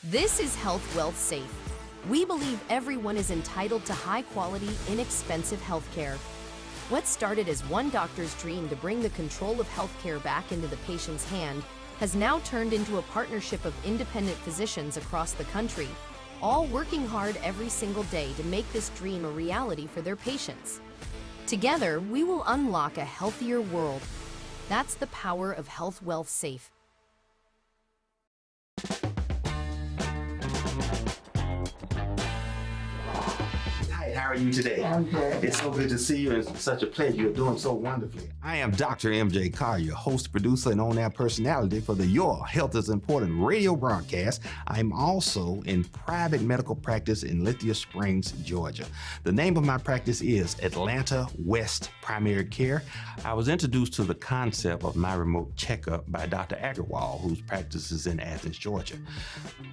This is Health Wealth Safe. We believe everyone is entitled to high-quality, inexpensive healthcare. What started as one doctor's dream to bring the control of healthcare back into the patient's hand has now turned into a partnership of independent physicians across the country, all working hard every single day to make this dream a reality for their patients. Together, we will unlock a healthier world. That's the power of Health Wealth Safe. How are you today? I'm good. It's so good to see you. It's such a pleasure. You're doing so wonderfully. I am Dr. MJ Collier, host, producer, and on-air personality for the Your Health is Important radio broadcast. I'm also in private medical practice in Lithia Springs, Georgia. The name of my practice is Atlanta West Primary Care. I was introduced to the concept of my remote checkup by Dr. Agrawal, whose practice is in Athens, Georgia.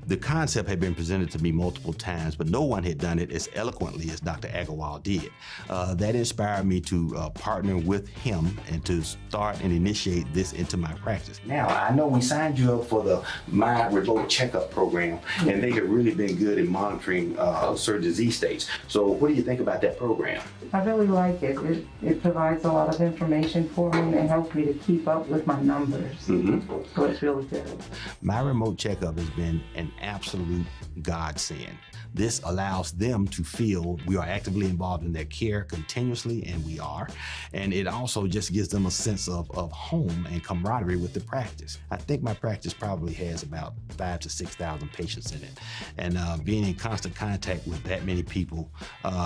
The concept had been presented to me multiple times, but no one had done it as eloquently as Dr. Agrawal did. That inspired me to partner with him and to start and initiate this into my practice. Now, I know we signed you up for the My Remote Checkup program, and they have really been good in monitoring certain disease states. So what do you think about that program? I really like it. It provides a lot of information for me and helps me to keep up with my numbers. So it's really good. My Remote Checkup has been an absolute godsend. This allows them to feel we are actively involved in their care continuously, and we are. And it also just gives them a sense of home and camaraderie with the practice. I think my practice probably has about 5,000 to 6,000 patients in it. And being in constant contact with that many people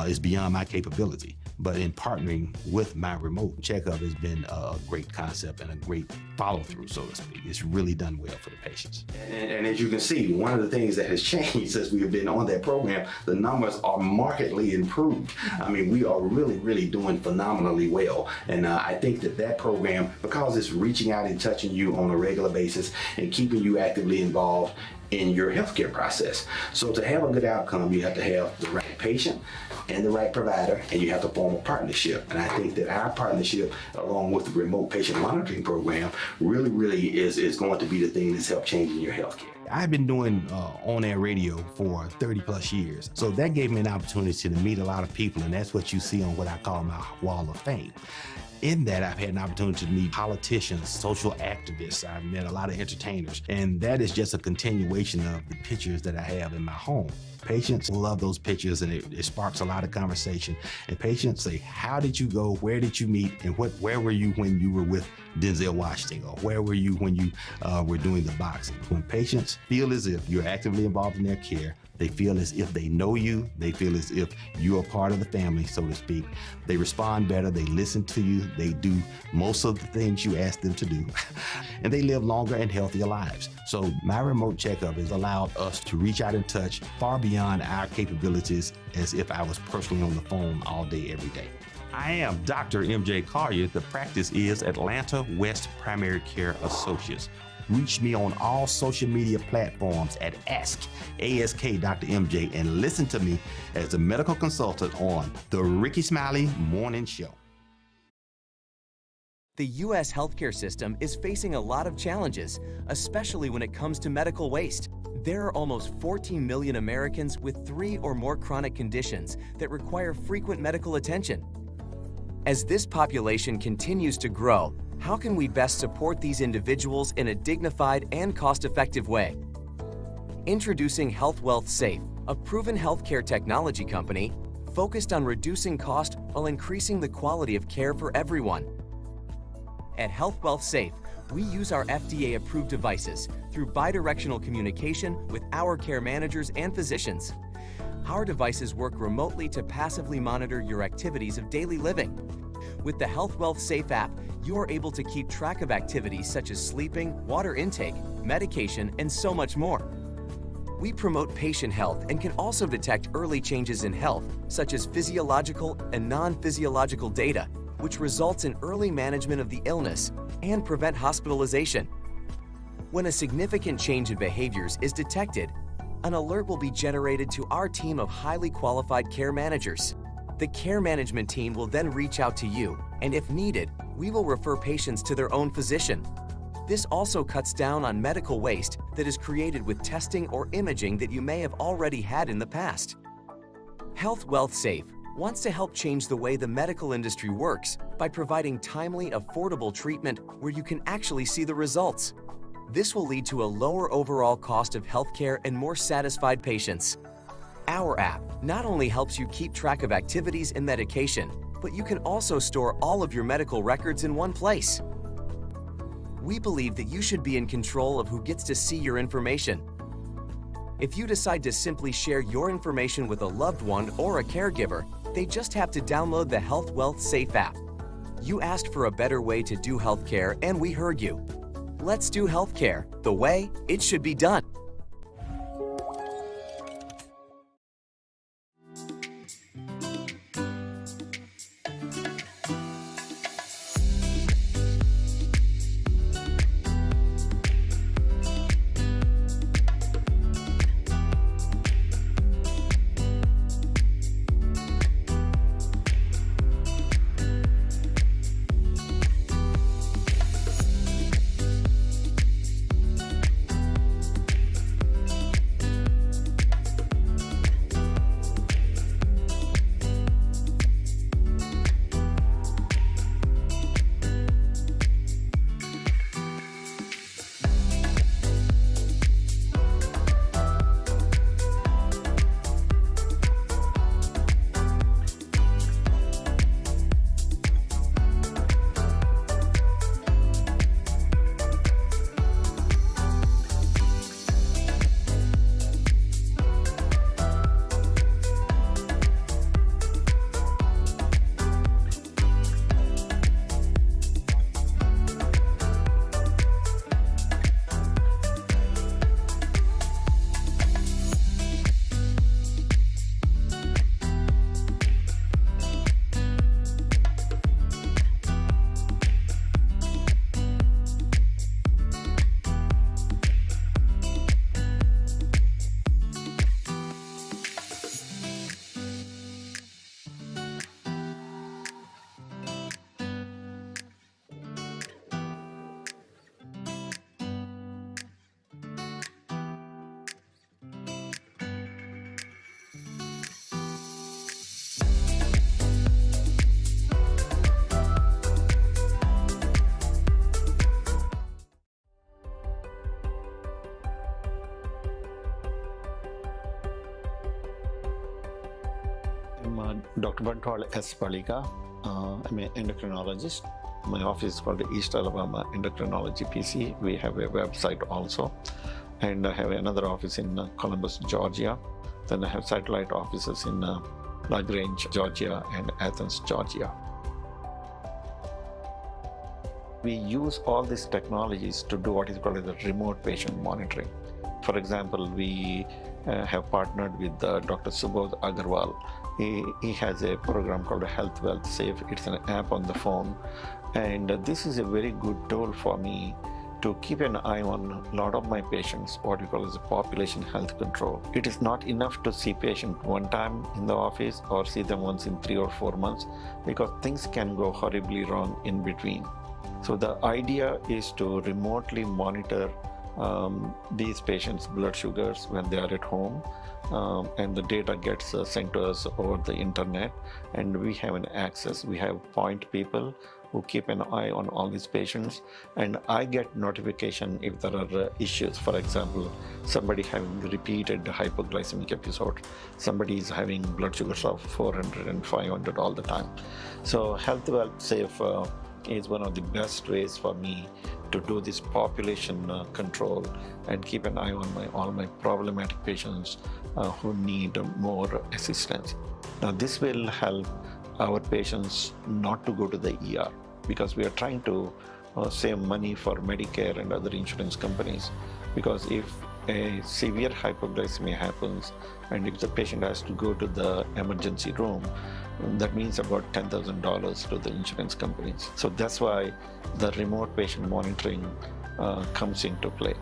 is beyond my capability. But in partnering with My Remote Checkup has been a great concept and a great follow-through, so to speak. It's really done well for the patients. And as you can see, one of the things that has changed since we have been on that program, the numbers are markedly improved. I mean, we are really doing phenomenally well. And I think that program, because it's reaching out and touching you on a regular basis and keeping you actively involved in your healthcare process. So to have a good outcome, you have to have the right patient and the right provider, and you have to form a partnership. And I think that our partnership, along with the remote patient monitoring program, really is going to be the thing that's helped changing your healthcare. I've been doing on-air radio for 30 plus years. So that gave me an opportunity to meet a lot of people, and that's what you see on what I call my wall of fame. In that, I've had an opportunity to meet politicians, social activists. I've met a lot of entertainers, and that is just a continuation of the pictures that I have in my home. Patients love those pictures, and it sparks a lot of conversation. And patients say, how did you go? Where did you meet? And where were you when you were with Denzel Washington? Or where were you when you were doing the boxing? When patients feel as if you're actively involved in their care, they feel as if they know you. They feel as if you are part of the family, so to speak. They respond better. They listen to you. They do most of the things you ask them to do. And they live longer and healthier lives. So My Remote Checkup has allowed us to reach out and touch far beyond our capabilities, as if I was personally on the phone all day, every day. I am Dr. MJ Collier. The practice is Atlanta West Primary Care Associates. Reach me on all social media platforms at ASK Dr. MJ, and listen to me as a medical consultant on The Ricky Smiley Morning Show. The U.S. healthcare system is facing a lot of challenges, especially when it comes to medical waste. There are almost 14 million Americans with 3 or more chronic conditions that require frequent medical attention. As this population continues to grow, how can we best support these individuals in a dignified and cost-effective way? Introducing Health Wealth Safe, a proven healthcare technology company focused on reducing cost while increasing the quality of care for everyone. At Health Wealth Safe, we use our FDA-approved devices through bidirectional communication with our care managers and physicians. Our devices work remotely to passively monitor your activities of daily living. With the Health Wealth Safe app, you are able to keep track of activities such as sleeping, water intake, medication, and so much more. We promote patient health and can also detect early changes in health, such as physiological and non-physiological data, which results in early management of the illness and prevent hospitalization. When a significant change in behaviors is detected, an alert will be generated to our team of highly qualified care managers. The care management team will then reach out to you, and if needed, we will refer patients to their own physician. This also cuts down on medical waste that is created with testing or imaging that you may have already had in the past. Health Wealth Safe wants to help change the way the medical industry works by providing timely, affordable treatment where you can actually see the results. This will lead to a lower overall cost of healthcare and more satisfied patients. Our app not only helps you keep track of activities and medication, but you can also store all of your medical records in one place. We believe that you should be in control of who gets to see your information. If you decide to simply share your information with a loved one or a caregiver, they just have to download the Health Wealth Safe app. You asked for a better way to do healthcare, and we heard you. Let's do healthcare the way it should be done. I'm Dr. Bantwal Baliga. I'm an endocrinologist. My office is called the East Alabama Endocrinology PC. We have a website also. And I have another office in Columbus, Georgia. Then I have satellite offices in LaGrange, Georgia, and Athens, Georgia. We use all these technologies to do what is called the remote patient monitoring. For example, we have partnered with Dr. Subodh Agrawal. He has a program called Health Wealth Safe. It's an app on the phone. And this is a very good tool for me to keep an eye on a lot of my patients, what we call as population health control. It is not enough to see patient one time in the office or see them once in 3 or 4 months, because things can go horribly wrong in between. So the idea is to remotely monitor these patients' blood sugars when they are at home, and the data gets sent to us over the internet, and we have an access. We have point people who keep an eye on all these patients, and I get notification if there are issues. For example, somebody having repeated hypoglycemic episode, somebody is having blood sugars of 400 and 500 all the time. So Health Wealth Safe is one of the best ways for me to do this population control and keep an eye on all my problematic patients who need more assistance. Now this will help our patients not to go to the ER, because we are trying to save money for Medicare and other insurance companies. Because if a severe hypoglycemia happens and if the patient has to go to the emergency room, that means about $10,000 to the insurance companies. So that's why the remote patient monitoring comes into play.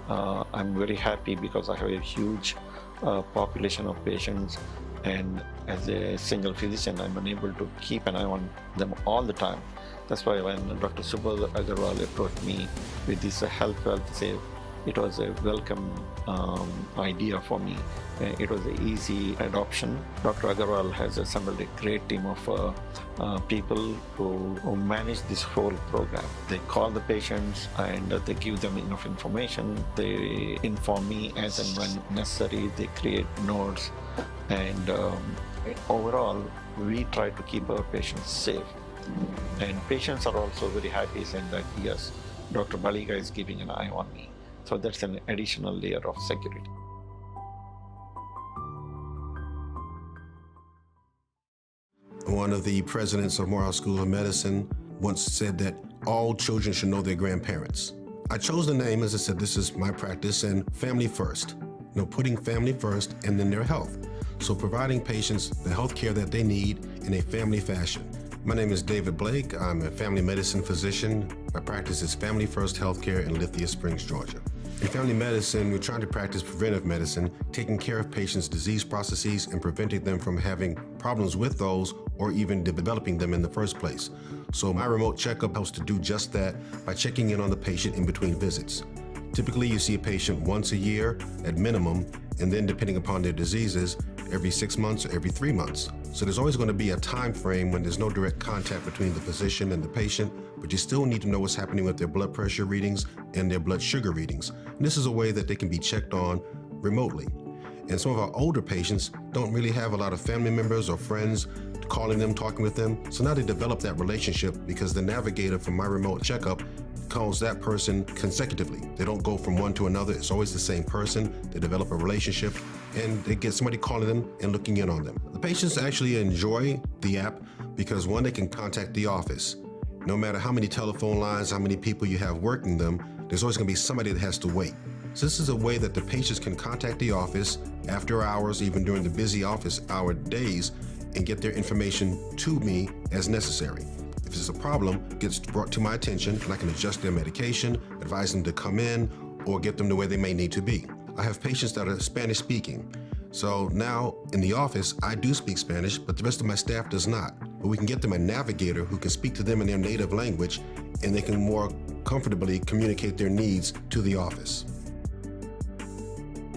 I'm very happy because I have a huge population of patients, and as a single physician, I'm unable to keep an eye on them all the time. That's why when Dr. Subodh Agrawal approached me with this health safe, it was a welcome idea for me. It was an easy adoption. Dr. Agrawal has assembled a great team of people who manage this whole program. They call the patients and they give them enough information. They inform me as and when necessary. They create notes, and overall, we try to keep our patients safe. And patients are also very happy saying that, yes, Dr. Baliga is keeping an eye on me. So that's an additional layer of security. One of the presidents of Morehouse School of Medicine once said that all children should know their grandparents. I chose the name, as I said, this is my practice, and family first. You know, putting family first and then their health. So providing patients the health care that they need in a family fashion. My name is David Blake. I'm a family medicine physician. My practice is Family First Healthcare in Lithia Springs, Georgia. In family medicine, we're trying to practice preventive medicine, taking care of patients' disease processes and preventing them from having problems with those or even developing them in the first place. So my remote checkup helps to do just that by checking in on the patient in between visits. Typically, you see a patient once a year at minimum, and then depending upon their diseases, every 6 months or every 3 months. So there's always going to be a time frame when there's no direct contact between the physician and the patient, but you still need to know what's happening with their blood pressure readings and their blood sugar readings. And this is a way that they can be checked on remotely. And some of our older patients don't really have a lot of family members or friends calling them, talking with them. So now they develop that relationship because the navigator from my remote checkup calls that person consecutively. They don't go from one to another. It's always the same person. They develop a relationship and they get somebody calling them and looking in on them. The patients actually enjoy the app because, one, they can contact the office. No matter how many telephone lines, how many people you have working them, there's always going to be somebody that has to wait. So this is a way that the patients can contact the office after hours, even during the busy office hour days, and get their information to me as necessary. If there's a problem, it gets brought to my attention and I can adjust their medication, advise them to come in, or get them to where they may need to be. I have patients that are Spanish speaking. So now in the office, I do speak Spanish, but the rest of my staff does not. But we can get them a navigator who can speak to them in their native language, and they can more comfortably communicate their needs to the office.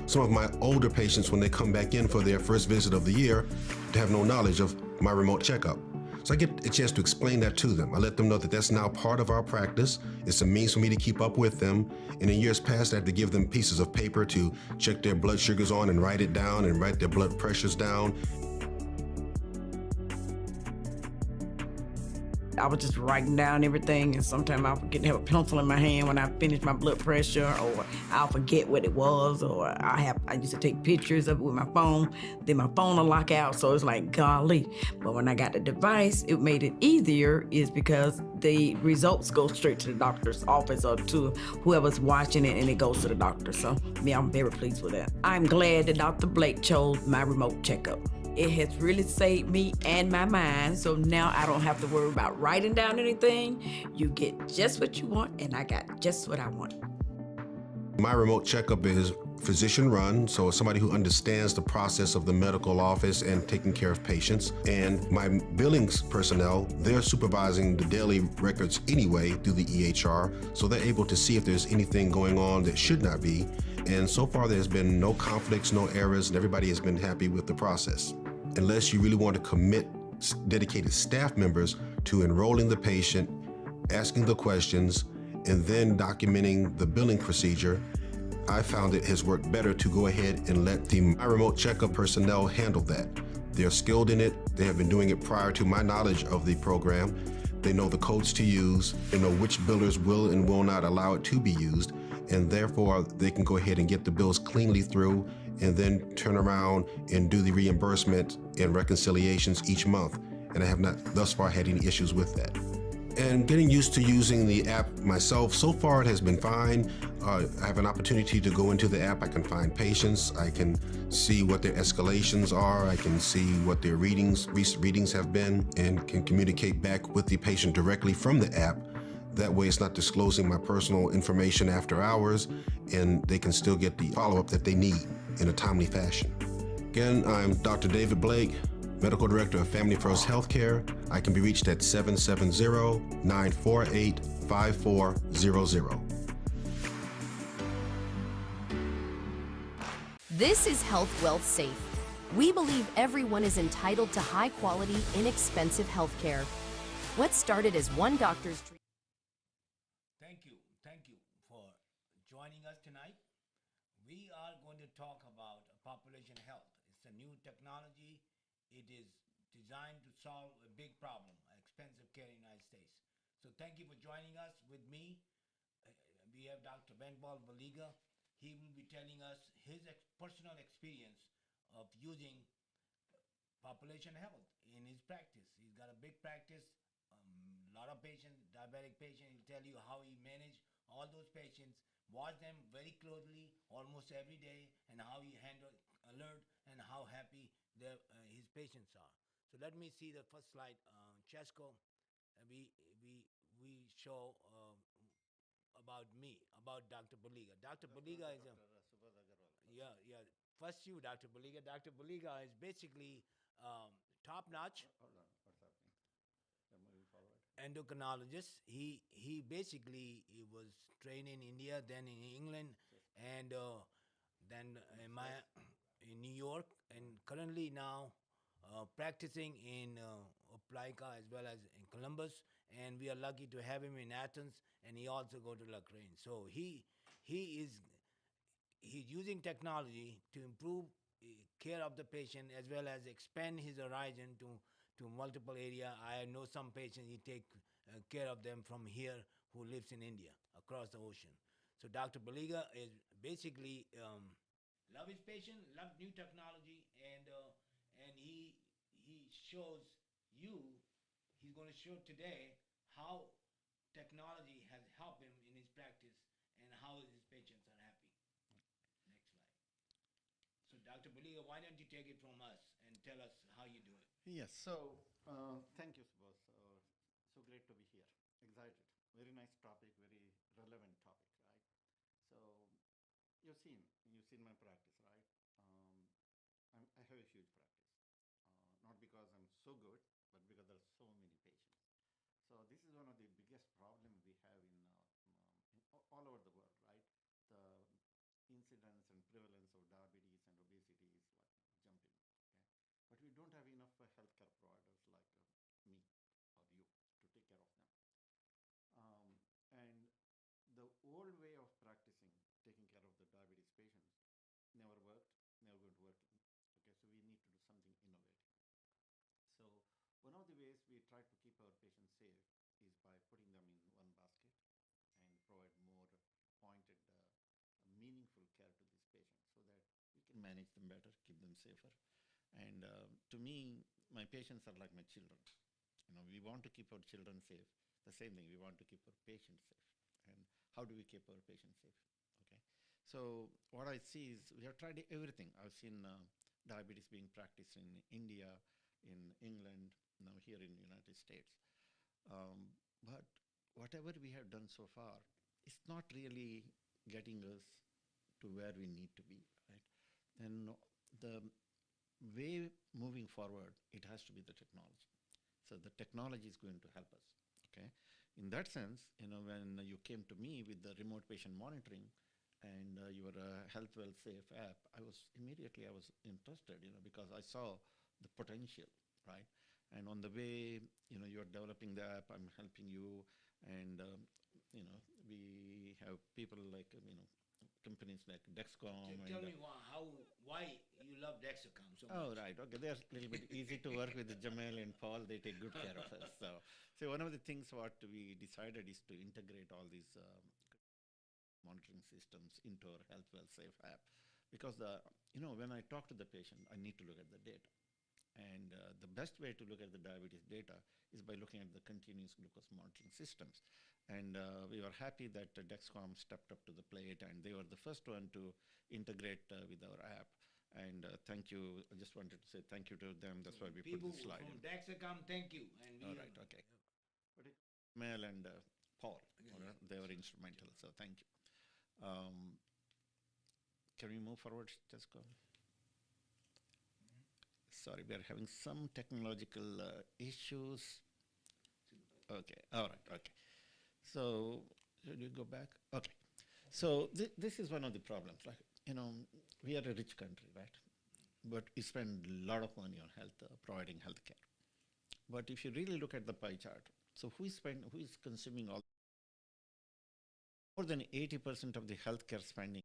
Some of my older patients, when they come back in for their first visit of the year, they have no knowledge of my remote checkup. So I get a chance to explain that to them. I let them know that that's now part of our practice. It's a means for me to keep up with them. And in years past, I had to give them pieces of paper to check their blood sugars on and write it down and write their blood pressures down. I was just writing down everything, and sometimes I'll forget to have a pencil in my hand when I finish my blood pressure, or I'll forget what it was, or I used to take pictures of it with my phone, then my phone will lock out, so it's like, golly. But when I got the device, it made it easier, is because the results go straight to the doctor's office or to whoever's watching it, and it goes to the doctor. So, yeah, I'm very pleased with that. I'm glad that Dr. Blake chose my remote checkup. It has really saved me and my mind, so now I don't have to worry about writing down anything. You get just what you want, and I got just what I want. My remote checkup is physician-run, so it's somebody who understands the process of the medical office and taking care of patients. And my billings personnel, they're supervising the daily records anyway through the EHR, so they're able to see if there's anything going on that should not be. And so far, there's been no conflicts, no errors, and everybody has been happy with the process. Unless you really want to commit dedicated staff members to enrolling the patient, asking the questions, and then documenting the billing procedure, I found it has worked better to go ahead and let the My Remote Checkup personnel handle that. They're skilled in it. They have been doing it prior to my knowledge of the program. They know the codes to use. They know which billers will and will not allow it to be used, and therefore they can go ahead and get the bills cleanly through and then turn around and do the reimbursement and reconciliations each month. And I have not thus far had any issues with that. And getting used to using the app myself, so far it has been fine. I have an opportunity to go into the app. I can find patients. I can see what their escalations are. I can see what their recent readings have been, and can communicate back with the patient directly from the app. That way it's not disclosing my personal information after hours, and they can still get the follow-up that they need in a timely fashion. Again, I'm Dr. David Blake, Medical Director of Family First Healthcare. I can be reached at 770-948-5400. This is Health Wealth Safe. We believe everyone is entitled to high-quality, inexpensive health care. What started as one doctor's dream. Thank you for joining us tonight. We are going to talk about population health. It's a new technology. It is designed to solve a big problem, expensive care in the United States. So thank you for joining us. With me, we have Dr. Bantwal Baliga. He will be telling us his personal experience of using population health in his practice. He's got a big practice, a lot of patients, diabetic patients. He'll tell you how he managed all those patients, watch them very closely almost every day, and how he handled alert and how happy his patients are. So let me see the first slide, Chesko. We show about me, about Dr. Baliga. Dr. Baliga is a Subodh Agrawal. yeah. First you, Dr. Baliga. Dr. Baliga is basically top-notch Hold on, what's happening? You're moving forward. endocrinologist. He was trained in India, then in England, and then in New York, and currently now practicing in Opelika as well as in Columbus. And we are lucky to have him in Athens, and he also go to Lacraine. So he's using technology to improve care of the patient as well as expand his horizon to multiple area. I know some patients he take care of them from here who lives in India across the ocean. So Dr. Baliga is basically love his patient, love new technology, and he shows you. He's going to show today how technology has helped him in his practice and how his patients are happy. Next slide. So Dr. Baliga, why don't you take it from us and tell us how you do it? Yes, so thank you, Subodh. So great to be here. Excited. Very nice topic, very relevant topic, right? So you've seen my practice, right? I have a huge practice. Not because I'm so good, but because there are so many patients. So this is one of the biggest problem we have in all over the world, right? The incidence and prevalence of diabetes and obesity is like jumping, okay? But we don't have enough healthcare providers like me or you to take care of them. And the old way of practicing, taking care of the diabetes patients, never worked, never going to work. Okay, so we need to do something innovative. So one of the ways we try to keep our patients safe is by putting them in one basket and provide more pointed, meaningful care to these patients so that we can manage them better, keep them safer. And to me, my patients are like my children. We want to keep our children safe. The same thing, we want to keep our patients safe. And how do we keep our patients safe? Okay. So what I see is we have tried everything. I've seen diabetes being practiced in India, in England, now here in the United States. But whatever we have done so far, it's not really getting us to where we need to be, right? And the way moving forward, it has to be the technology. So the technology is going to help us, okay? In that sense, when you came to me with the remote patient monitoring and your Health Well Safe app, I was interested, because I saw the potential, right? And on the way, you're developing the app, I'm helping you, and we have people like companies like Dexcom. Tell me why you love Dexcom so much. Oh, right. Okay, they're a little bit easy to work with. Jamel and Paul, they take good care of us. So one of the things what we decided is to integrate all these monitoring systems into our Health Well Safe app, because when I talk to the patient, I need to look at the data. And the best way to look at the diabetes data is by looking at the continuous glucose monitoring systems. And we were happy that Dexcom stepped up to the plate, and they were the first one to integrate with our app. And thank you. I just wanted to say thank you to them. That's why we put the slide in. Dexcom, thank you. And all right, okay. Mel and Paul, they were instrumental, so thank you. Can we move forward, Jessica? sorry, we are having some technological issues. Okay, all right, okay. So, should you go back? Okay. So, this is one of the problems. Like, we are a rich country, right? But we spend a lot of money on health, providing health care. But if you really look at the pie chart, so who is consuming all? More than 80% of the healthcare spending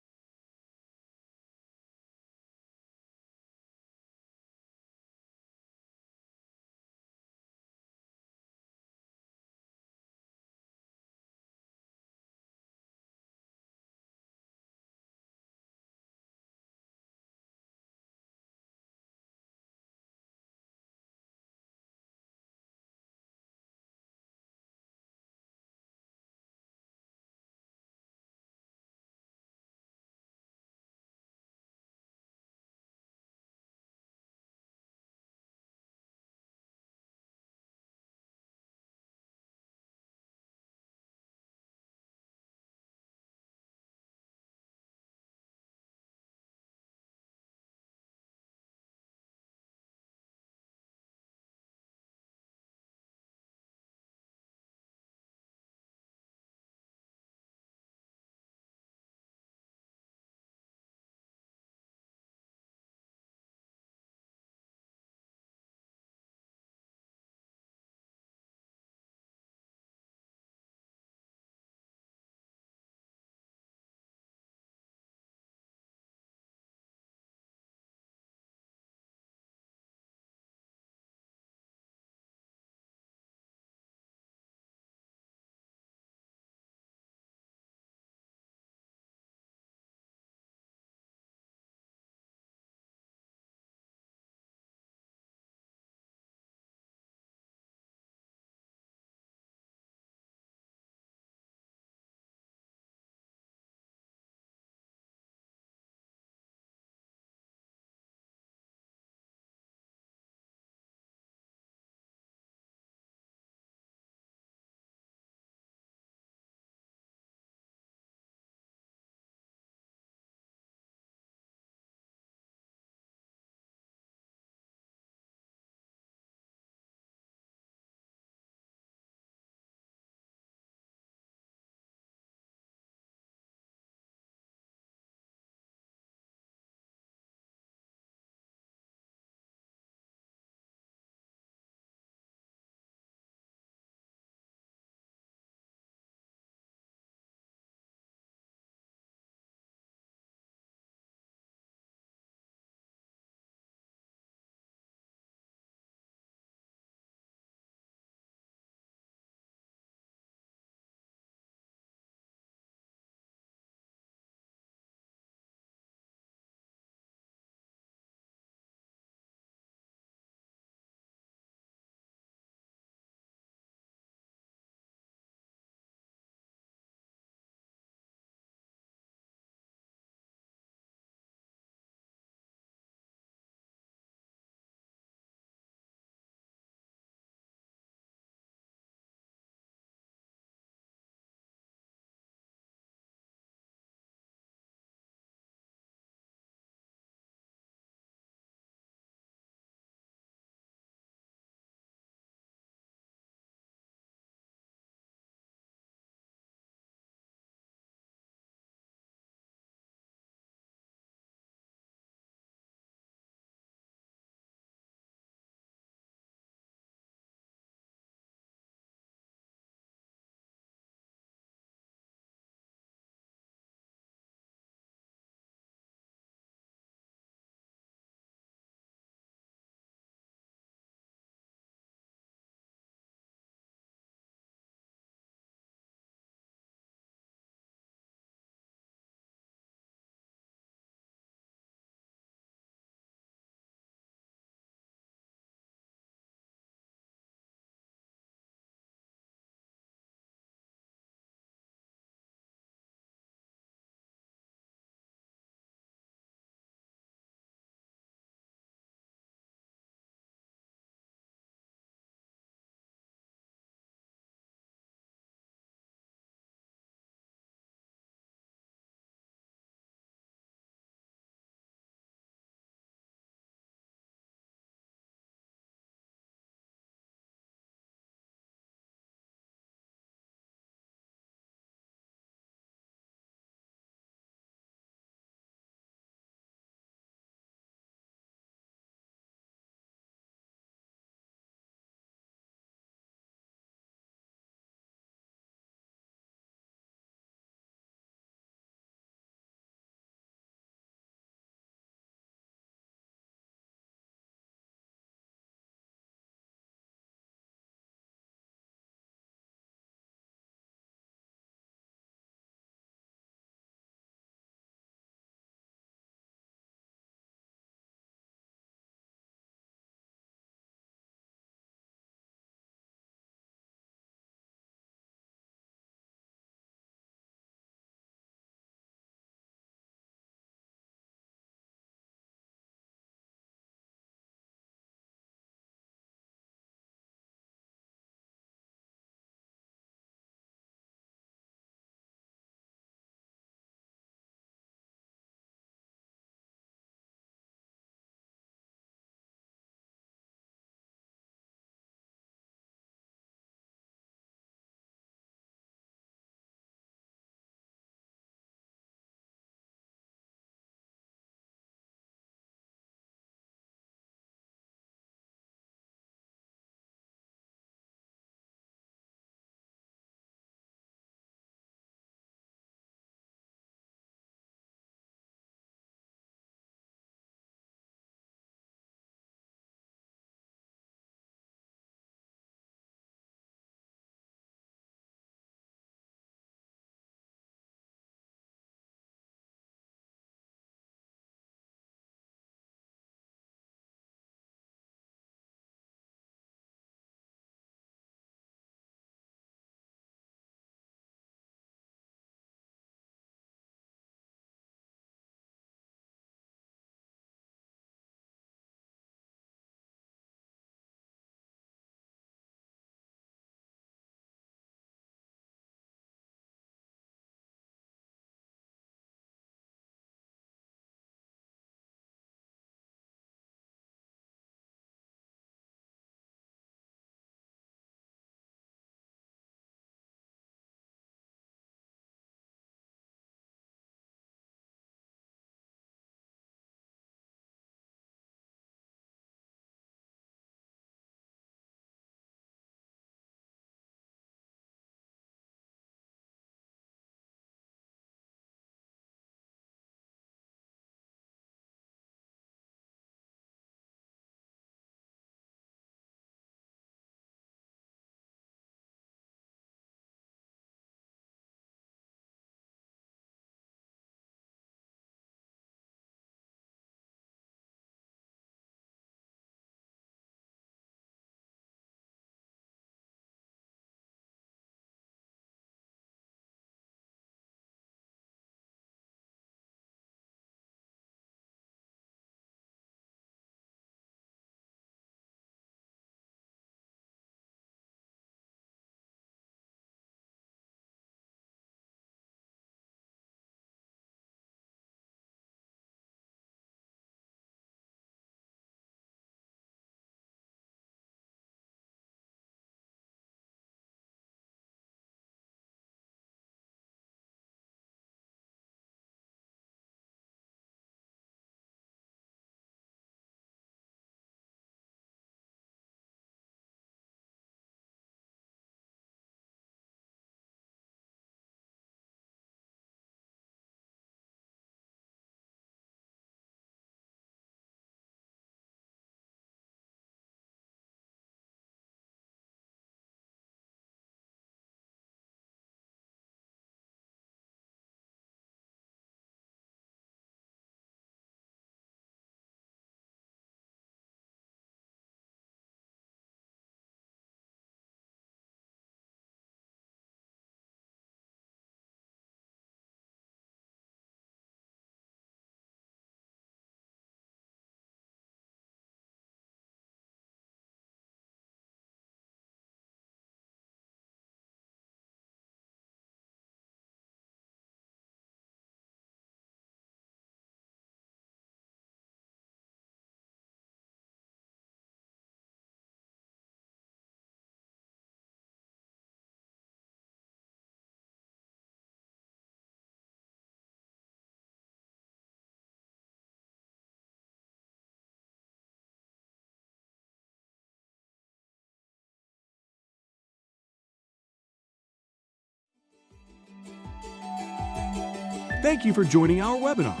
Thank you for joining our webinar.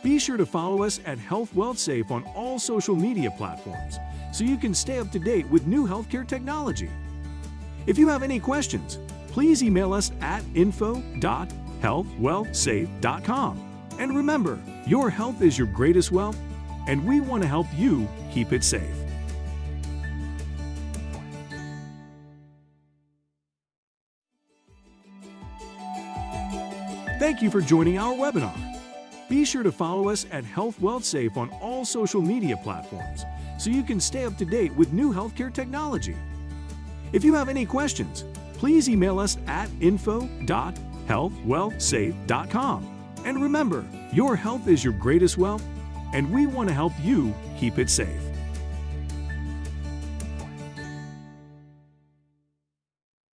Be sure to follow us at Health Wealth Safe on all social media platforms so you can stay up to date with new healthcare technology. If you have any questions, please email us at info.healthwealthsafe.com. And remember, your health is your greatest wealth, and we want to help you keep it safe. Thank you for joining our webinar. Be sure to follow us at Health Wealth Safe on all social media platforms so you can stay up to date with new healthcare technology. If you have any questions, please email us at info.healthwealthsafe.com. And remember, your health is your greatest wealth, and we want to help you keep it safe.